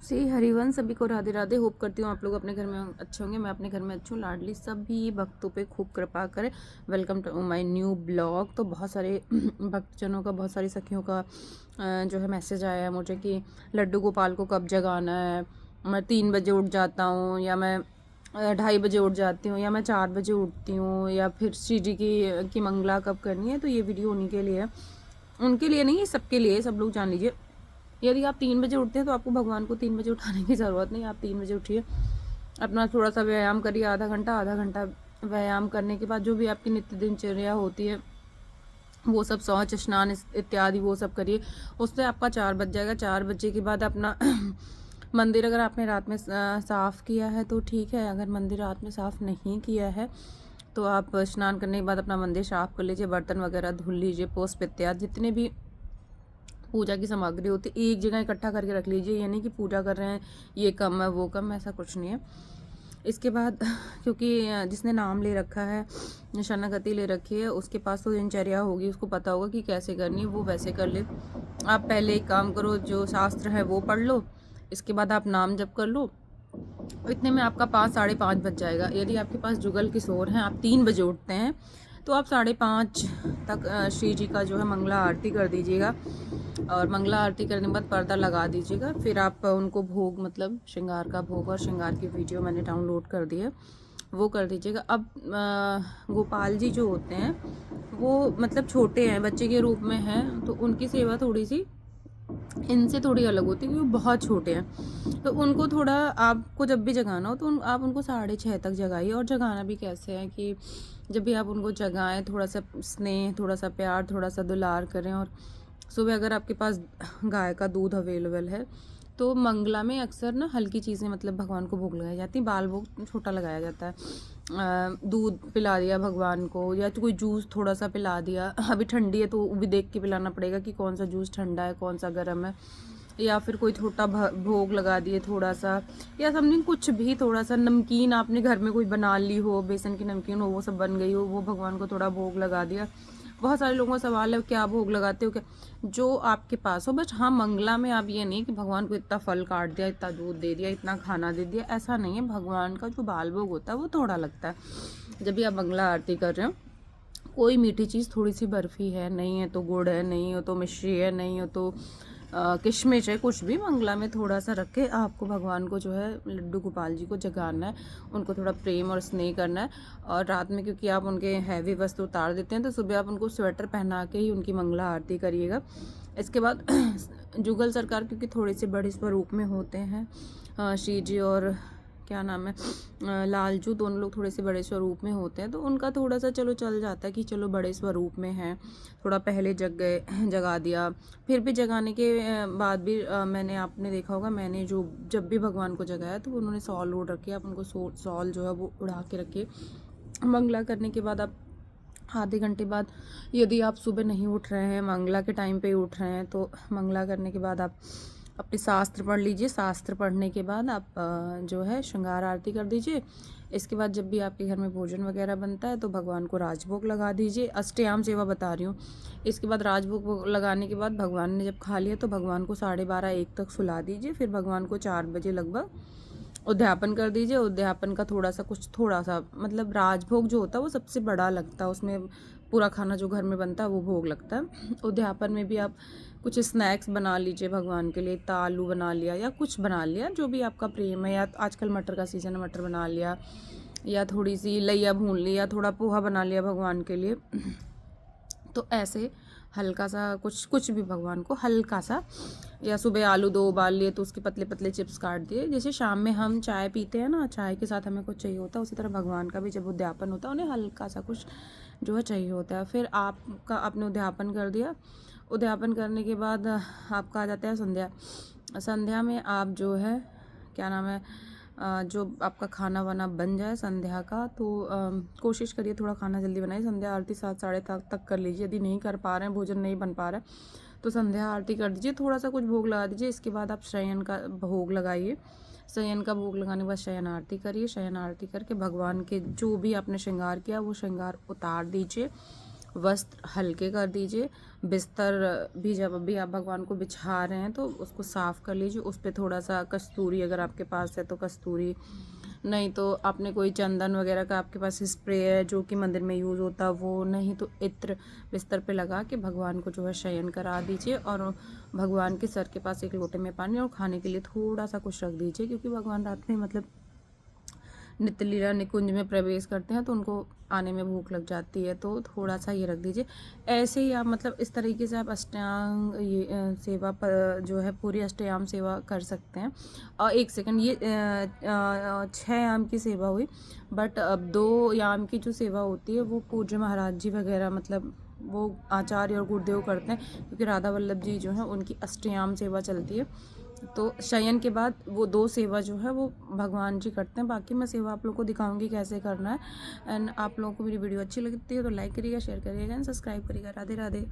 हरिवंश सभी को राधे राधे। होप करती हूँ आप लोग अपने घर में अच्छे होंगे। मैं अपने घर में अच्छी हूँ। लाडली सभी भक्तों पे खूब कृपा करें। Welcome to my new blog. तो बहुत सारे भक्तजनों का, बहुत सारी सखियों का जो है मैसेज आया है मुझे कि लड्डू गोपाल को कब जगाना है। मैं 3 बजे उठ जाता हूँ, या मैं 2:30 बजे उठ जाती हूँ, या मैं 4 बजे उठती हूँ, या फिर श्री जी की मंगला कब करनी है। तो ये वीडियो उन्हीं के लिए है, उनके लिए नहीं, सबके लिए। सब लोग जान लीजिए, यदि आप 3 बजे उठते हैं तो आपको भगवान को 3 बजे उठाने की ज़रूरत नहीं। आप 3 बजे उठिए, अपना थोड़ा सा व्यायाम करिए, आधा घंटा व्यायाम करने के बाद जो भी आपकी नित्य दिनचर्या होती है वो सब, शौच स्नान इत्यादि वो सब करिए। उससे आपका 4 बज जाएगा। 4 बजे के बाद अपना मंदिर अगर आपने रात में साफ़ किया है तो ठीक है। अगर मंदिर रात में साफ़ नहीं किया है तो आप स्नान करने के बाद अपना मंदिर साफ़ कर लीजिए, बर्तन वगैरह धुल लीजिए, पुष्प इत्यादि जितने भी पूजा की सामग्री होती है एक जगह इकट्ठा करके रख लीजिए। ये नहीं कि पूजा कर रहे हैं ये कम है वो कम है, ऐसा कुछ नहीं है। इसके बाद क्योंकि जिसने नाम ले रखा है, शरणागति ले रखी है, उसके पास तो दिनचर्या होगी, उसको पता होगा कि कैसे करनी है, वो वैसे कर ले। आप पहले एक काम करो, जो शास्त्र है वो पढ़ लो, इसके बाद आप नाम जप कर लो। इतने में आपका 5 साढ़े 5 बज जाएगा। यदि आपके पास जुगल किशोर हैं, आप 3 बजे उठते हैं, तो आप 5:30 तक श्री जी का जो है मंगला आरती कर दीजिएगा। और मंगला आरती करने के बाद पर्दा लगा दीजिएगा। फिर आप उनको भोग, मतलब श्रृंगार का भोग और श्रृंगार की वीडियो मैंने डाउनलोड कर दी है, वो कर दीजिएगा। अब गोपाल जी जो होते हैं वो मतलब छोटे हैं, बच्चे के रूप में हैं, तो उनकी सेवा थोड़ी सी इनसे थोड़ी अलग होती है, क्योंकि वो बहुत छोटे हैं। तो उनको थोड़ा, आपको जब भी जगाना हो तो आप उनको 6:30 तक जगाइए। और जगाना भी कैसे है कि जब भी आप उनको जगाएं, थोड़ा सा स्नेह, थोड़ा सा प्यार, थोड़ा सा दुलार करें। और सुबह अगर आपके पास गाय का दूध अवेलेबल है तो मंगला में अक्सर ना हल्की चीज़ें, मतलब भगवान को भोग लगाई जाती है। बाल भोग छोटा लगाया जाता है। दूध पिला दिया भगवान को, या तो कोई जूस थोड़ा सा पिला दिया। अभी ठंडी है तो वो भी देख के पिलाना पड़ेगा कि कौन सा जूस ठंडा है, कौन सा गर्म है। या फिर कोई छोटा भोग लगा दिए थोड़ा सा, या समथिंग कुछ भी। थोड़ा सा नमकीन आपने घर में कोई बना ली हो, बेसन की नमकीन हो, वो सब बन गई हो, वो भगवान को थोड़ा भोग लगा दिया। बहुत सारे लोगों का सवाल है क्या भोग लगाते हो, क्या जो आपके पास हो। बट हाँ, मंगला में आप ये नहीं कि भगवान को इतना फल काट दिया, इतना दूध दे दिया, इतना खाना दे दिया, ऐसा नहीं है। भगवान का जो बाल भोग होता है वो थोड़ा लगता है। जब भी आप मंगला आरती कर रहे हो, कोई मीठी चीज़, थोड़ी सी बर्फ़ी है, नहीं है तो गुड़ है, नहीं हो तो मिश्री है, नहीं हो तो किशमिश है, कुछ भी मंगला में थोड़ा सा रख के आपको भगवान को जो है लड्डू गोपाल जी को जगाना है। उनको थोड़ा प्रेम और स्नेह करना है। और रात में क्योंकि आप उनके हैवी वस्त्र उतार देते हैं, तो सुबह आप उनको स्वेटर पहना के ही उनकी मंगला आरती करिएगा। इसके बाद जुगल सरकार क्योंकि थोड़े से बड़े स्वरूप में होते हैं, श्री जी और क्या नाम है, लालजू, दोनों लोग थोड़े से बड़े स्वरूप में होते हैं, तो उनका थोड़ा सा चलो चल जाता है कि चलो बड़े स्वरूप में हैं, थोड़ा पहले जग गए, जगा दिया। फिर भी जगाने के बाद भी मैंने, आपने देखा होगा, मैंने जो जब भी भगवान को जगाया तो उन्होंने शॉल ओढ़ रखी है, आप उनको शॉल जो है वो उड़ा के रखिए। मंगला करने के बाद आप आधे घंटे बाद, यदि आप सुबह नहीं उठ रहे हैं, मंगला के टाइम पे उठ रहे हैं, तो मंगला करने के बाद आप अपने शास्त्र पढ़ लीजिए। शास्त्र पढ़ने के बाद आप जो है श्रृंगार आरती कर दीजिए। इसके बाद जब भी आपके घर में भोजन वगैरह बनता है तो भगवान को राजभोग लगा दीजिए। अष्टयाम सेवा बता रही हूँ। इसके बाद राजभोग लगाने के बाद भगवान ने जब खा लिया तो भगवान को 12:30-1 तक सुला दीजिए। फिर भगवान को 4 बजे लगभग उद्यापन कर दीजिए। उद्यापन का थोड़ा सा मतलब राजभोग जो होता है वो सबसे बड़ा लगता है, उसमें पूरा खाना जो घर में बनता है वो भोग लगता है। उद्यापन में भी आप कुछ स्नैक्स बना लीजिए भगवान के लिए, आलू बना लिया या कुछ बना लिया, जो भी आपका प्रेम है। या आजकल मटर का सीज़न है, मटर बना लिया, या थोड़ी सी लैया भून ली, या थोड़ा पोहा बना लिया भगवान के लिए। तो ऐसे हल्का सा कुछ भी भगवान को हल्का सा। या सुबह आलू 2 उबाल लिए तो उसके पतले पतले चिप्स काट दिए। जैसे शाम में हम चाय पीते हैं ना, चाय के साथ हमें कुछ चाहिए होता है, उसी तरह भगवान का भी जब उद्यापन होता है उन्हें हल्का सा कुछ जो है चाहिए होता है। फिर आपने उद्यापन कर दिया। उद्यापन करने के बाद आपका आ जाता है संध्या। संध्या में आप जो है क्या नाम है, जो आपका खाना वाना बन जाए संध्या का, तो कोशिश करिए थोड़ा खाना जल्दी बनाइए। संध्या आरती 7 साढ़े 7 तक कर लीजिए। यदि नहीं कर पा रहे हैं, भोजन नहीं बन पा रहा है, तो संध्या आरती कर दीजिए, थोड़ा सा कुछ भोग लगा दीजिए। इसके बाद आप शयन का भोग लगाइए। शयन का भोग लगाने के बाद शयन आरती करिए। शयन आरती करके भगवान के जो भी आपने श्रृंगार किया वो श्रृंगार उतार दीजिए। वस्त्र हल्के कर दीजिए। बिस्तर भी जब भी आप भगवान को बिछा रहे हैं तो उसको साफ़ कर लीजिए। उस पर थोड़ा सा कस्तूरी अगर आपके पास है तो कस्तूरी, नहीं तो आपने कोई चंदन वगैरह का आपके पास स्प्रे है जो कि मंदिर में यूज़ होता है वो, नहीं तो इत्र बिस्तर पे लगा के भगवान को जो है शयन करा दीजिए। और भगवान के सर के पास एक लोटे में पानी और खाने के लिए थोड़ा सा कुछ रख दीजिए, क्योंकि भगवान रात में मतलब नित्य लीला निकुंज में प्रवेश करते हैं तो उनको आने में भूख लग जाती है, तो थोड़ा सा ये रख दीजिए। ऐसे ही आप मतलब इस तरीके से आप अष्टांग ये सेवा पर जो है पूरी अष्टयाम सेवा कर सकते हैं। और एक सेकंड, ये 6 याम की सेवा हुई, बट अब 2 याम की जो सेवा होती है वो पूज्य महाराज जी वगैरह मतलब वो आचार्य और गुरुदेव करते हैं, क्योंकि राधा वल्लभ जी जो हैं उनकी अष्टयाम सेवा चलती है। तो शयन के बाद वो 2 सेवा जो है वो भगवान जी करते हैं। बाकी मैं सेवा आप लोग को दिखाऊंगी कैसे करना है। एंड आप लोगों को मेरी वीडियो अच्छी लगती है तो लाइक करिएगा, शेयर करिएगा एंड सब्सक्राइब करिएगा। राधे राधे।